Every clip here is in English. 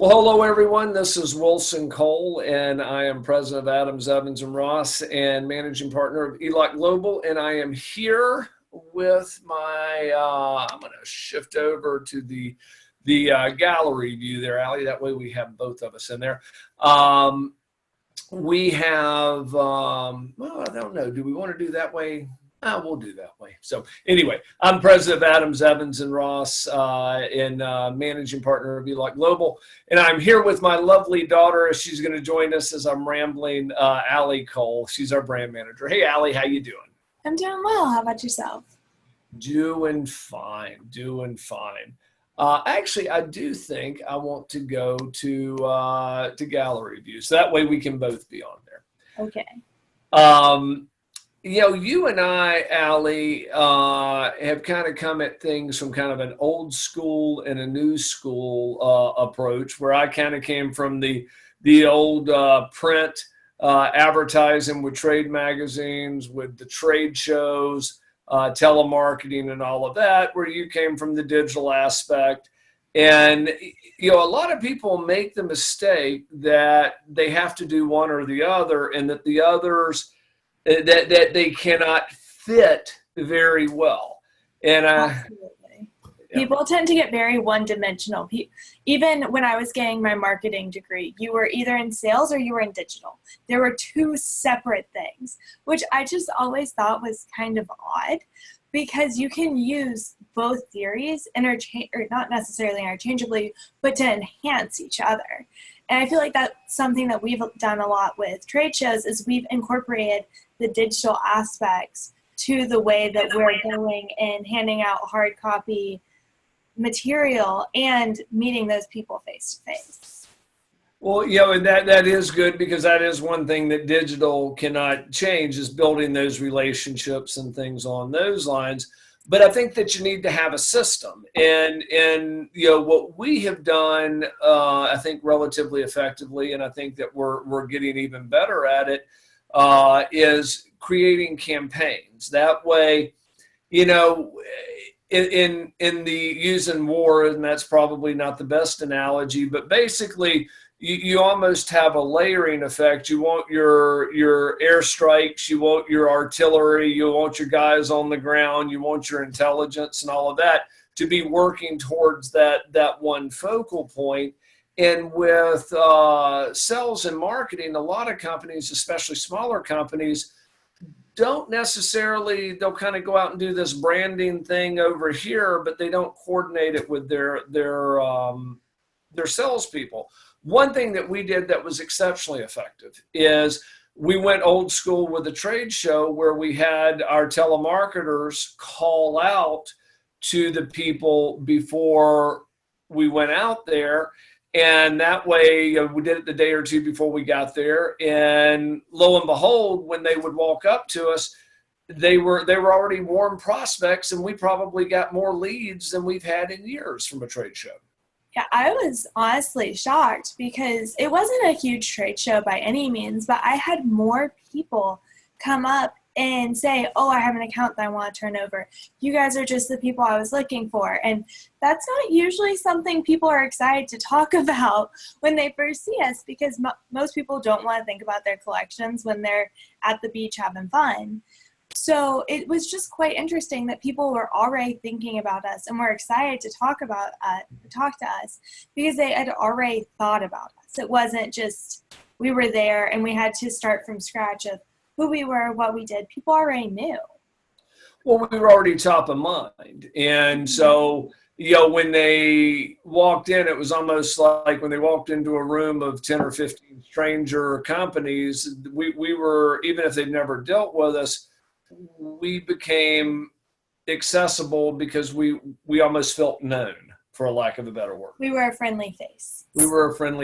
Well, hello, everyone. This is Wilson Cole, and I am president of Adams, Evans, and Ross and managing partner of ELOC Global. And I am here with my, I'm going to shift over to the gallery view there, Allie. That way we have both of us in there. We have, well, I don't know. Do we want to do that way? We'll do that way. So anyway, I'm president of Adams, Evans, and Ross and managing partner of ELOC Global. And I'm here with my lovely daughter. She's going to join us as I'm rambling, Allie Cole. She's our brand manager. Hey, Allie, how you doing? I'm doing well. How about yourself? Doing fine. Actually, I do think I want to go to gallery view. So that way we can both be on there. Okay. You know, you and I, Allie, have kind of come at things from kind of an old school and a new school approach, where I kind of came from the old print advertising with trade magazines, with the trade shows, telemarketing and all of that, where you came from the digital aspect. And, you know, a lot of people make the mistake that they have to do one or the other, and that the others that they cannot fit very well. And Absolutely. People tend to get very one-dimensional. Even when I was getting my marketing degree, you were either in sales or you were in digital. There were two separate things, which I just always thought was kind of odd, because you can use both theories or not necessarily interchangeably, but to enhance each other. And I feel like that's something that we've done a lot with trade shows, is we've incorporated the digital aspects to the way that we're going and handing out hard copy material and meeting those people face to face. well, you know, and that is good, because that is one thing that digital cannot change, is building those relationships and things on those lines. But I think that you need to have a system, and you know what we have done, I think relatively effectively, and I think that we're getting even better at it, is creating campaigns. That way, you know, in the using war, and that's probably not the best analogy, but basically you almost have a layering effect. You want your airstrikes, you want your artillery, you want your guys on the ground, you want your intelligence and all of that to be working towards that one focal point. And with sales and marketing, a lot of companies, especially smaller companies, don't necessarily, they'll kind of go out and do this branding thing over here, but they don't coordinate it with their salespeople. One thing that we did that was exceptionally effective is we went old school with a trade show, where we had our telemarketers call out to the people before we went out there. And that way, we did it the day or two before we got there. And lo and behold, when they would walk up to us, they were already warm prospects, and we probably got more leads than we've had in years from a trade show. Yeah, I was honestly shocked, because it wasn't a huge trade show by any means, but I had more people come up and say, oh, I have an account that I want to turn over. You guys are just the people I was looking for. And that's not usually something people are excited to talk about when they first see us, because most people don't want to think about their collections when they're at the beach having fun. So it was just quite interesting that people were already thinking about us and were excited to talk to us, because they had already thought about us. It wasn't just we were there and we had to start from scratch of who we were, what we did. People already knew. Well, we were already top of mind. And so, you know, when they walked in, it was almost like when they walked into a room of 10 or 15 stranger companies, we were, even if they'd never dealt with us, we became accessible, because we almost felt known, for a lack of a better word. We were a friendly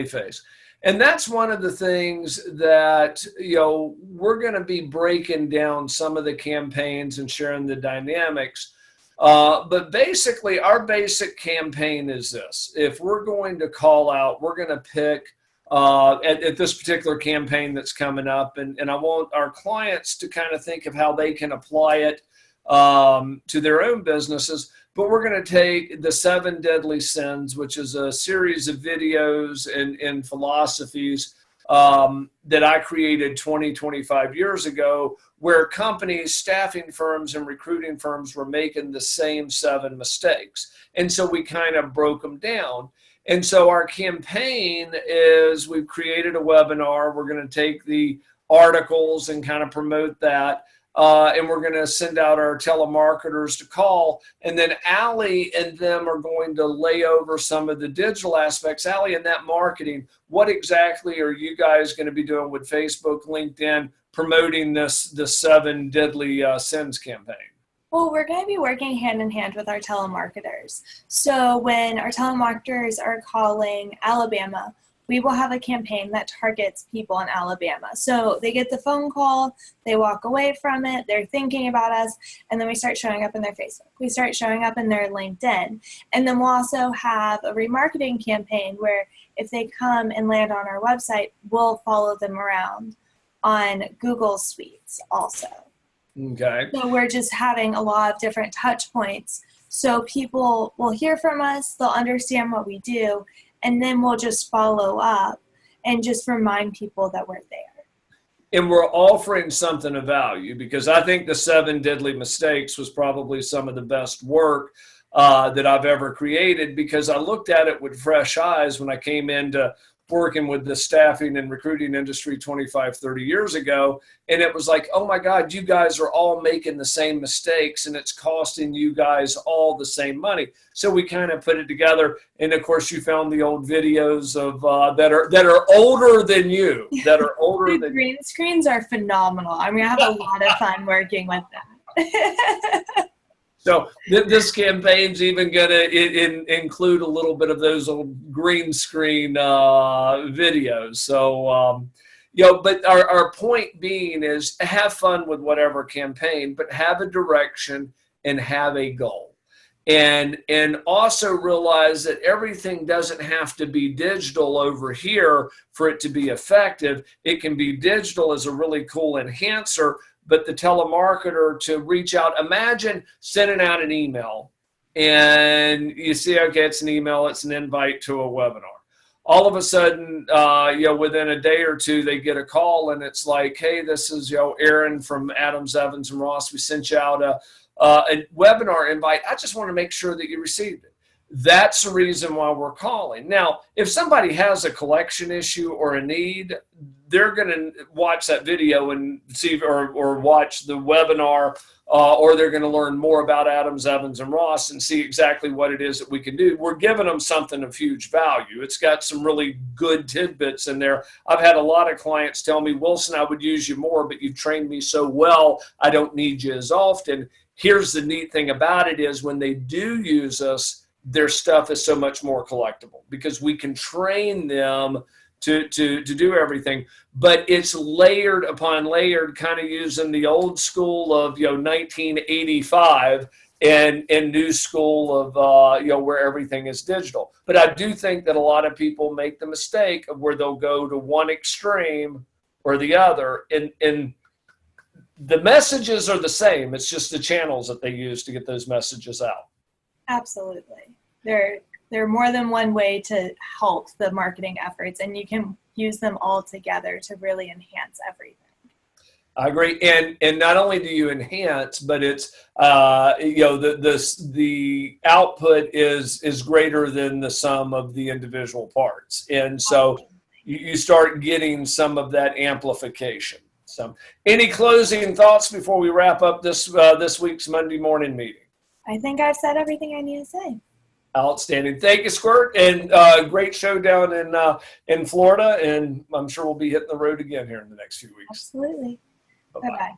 face. And that's one of the things that, you know, we're going to be breaking down some of the campaigns and sharing the dynamics. But basically, our basic campaign is this. If we're going to call out, we're going to pick at this particular campaign that's coming up. And I want our clients to kind of think of how they can apply it to their own businesses. but we're going to take the 7 deadly sins, which is a series of videos and philosophies that I created 25 years ago, where companies, staffing firms, and recruiting firms were making the same 7 mistakes. And so we kind of broke them down. And so our campaign is, we've created a webinar. We're going to take the articles and kind of promote that. And we're going to send out our telemarketers to call. And then Allie and them are going to lay over some of the digital aspects. Allie, in that marketing, what exactly are you guys going to be doing with Facebook, LinkedIn, promoting the 7 deadly sins campaign? Well, we're going to be working hand in hand with our telemarketers. So when our telemarketers are calling Alabama, we will have a campaign that targets people in Alabama. So they get the phone call, they walk away from it, they're thinking about us, and then we start showing up in their Facebook. We start showing up in their LinkedIn. And then we'll also have a remarketing campaign where if they come and land on our website, we'll follow them around on Google Suites also. Okay. So we're just having a lot of different touch points. So people will hear from us, they'll understand what we do, and then we'll just follow up and just remind people that we're there. And we're offering something of value, because I think the 7 deadly mistakes was probably some of the best work that I've ever created, because I looked at it with fresh eyes when I came into working with the staffing and recruiting industry 25, 30 years ago. And it was like, oh my God, you guys are all making the same mistakes and it's costing you guys all the same money. So we kind of put it together. And of course you found the old videos of that are older than you, that are older The than green screens are phenomenal. I mean, I have a lot of fun working with them. So this campaign's even going to include a little bit of those old green screen videos. So, but our point being is have fun with whatever campaign, but have a direction and have a goal. And also realize that everything doesn't have to be digital over here for it to be effective. It can be digital as a really cool enhancer, but the telemarketer to reach out, imagine sending out an email and you see, okay, it's an email, it's an invite to a webinar. All of a sudden, within a day or two, they get a call and it's like, hey, this is, Aaron from Adams, Evans, and Ross. We sent you out a webinar invite. I just want to make sure that you received it. That's the reason why we're calling. Now, if somebody has a collection issue or a need, they're going to watch that video and see or watch the webinar, or they're going to learn more about Adams, Evans, and Ross and see exactly what it is that we can do. We're giving them something of huge value. It's got some really good tidbits in there. I've had a lot of clients tell me, Wilson, I would use you more, but you've trained me so well, I don't need you as often. Here's the neat thing about it is when they do use us, their stuff is so much more collectible because we can train them to do everything, but it's layered upon layered, kind of using the old school of 1985 and new school of where everything is digital. But I do think that a lot of people make the mistake of where they'll go to one extreme or the other, and the messages are the same. It's just the channels that they use to get those messages out. Absolutely. There are more than one way to help the marketing efforts, and you can use them all together to really enhance everything. I agree, and not only do you enhance, but it's the output is greater than the sum of the individual parts, and so you start getting some of that amplification. So, any closing thoughts before we wrap up this week's Monday morning meeting? I think I've said everything I need to say. Outstanding. Thank you, Squirt, and great show down in Florida, and I'm sure we'll be hitting the road again here in the next few weeks. Absolutely. Bye-bye.